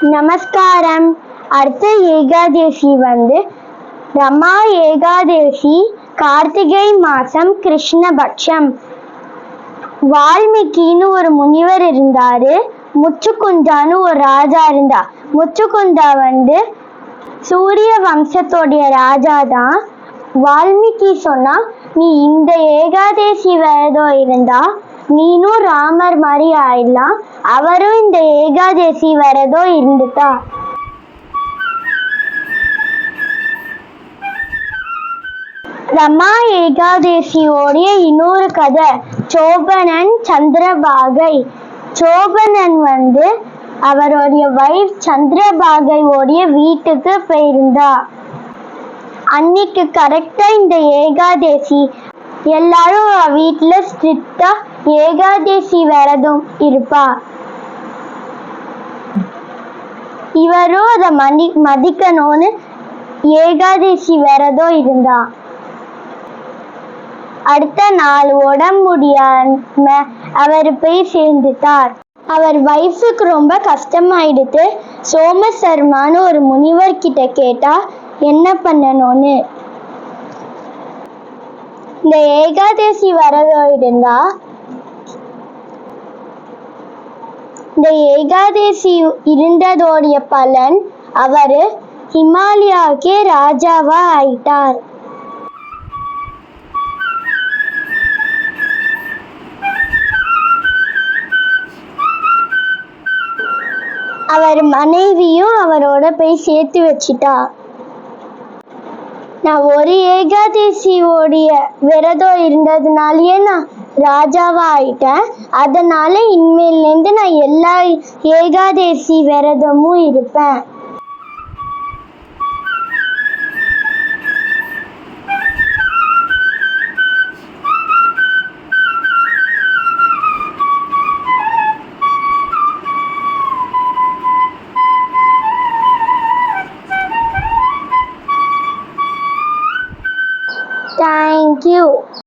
நமஸ்காரம். அடுத்த ஏகாதசி ரமா ஏகாதசி, கார்த்திகை மாசம், கிருஷ்ணபட்சம். வால்மீகின்னு ஒரு முனிவர் இருந்தாரு. முச்சுக்குந்தான்னு ஒரு ராஜா இருந்தா. முச்சுக்குந்தா சூரிய வம்சத்தோடைய ராஜா தான். வால்மீகி சொன்னா, நீ இந்த ஏகாதசி விரதம் இருந்தா நீனும் ராமர் மாதிரி ஆயிடலாம். அவரும் இந்த ஏகாதசி விரதம் இருந்துட்டா. ரமா ஏகாதசியோடைய இன்னொரு கதை, சோபனன் சந்திரபாகை. சோபனன் அவருடைய வைஃப் சந்திரபாகையோடைய வீட்டுக்கு போயிருந்தா. அன்னைக்கு கரெக்டா இந்த ஏகாதசி. எல்லாரும் வீட்டுல ஸ்ட்ரிக்டா ஏகாதசி விரதம் இருப்பா. இவரும் அத மதிக்கணும்னு ஏகாதசி விரதம் இருந்தா. அடுத்த நாள் உடம்பு முடியாம அவர் போய் சேர்ந்துட்டார். அவர் வைஃபுக்கு ரொம்ப கஷ்டமாயிடுத்து. சோமசர்மான்னு ஒரு முனிவர் கிட்ட கேட்டா என்ன பண்ணணும்னு. இந்த ஏகாதசி விரதம் இருந்தா இந்த ஏகாதசி இருந்ததோடைய பலன் அவரு ஹிமாலயாவுக்கே ராஜாவா ஆயிட்டார். அவர் மனைவியும் அவரோட போய் சேர்த்து வச்சிட்டா. நான் ஒரு ஏகாதசியோடைய விரதம் இருந்ததுனாலயே நான் ராஜாவா ஆயிட்டேன். அதனால இனிமேலேருந்து நான் எல்லா ஏகாதசி விரதமும் இருப்பேன்.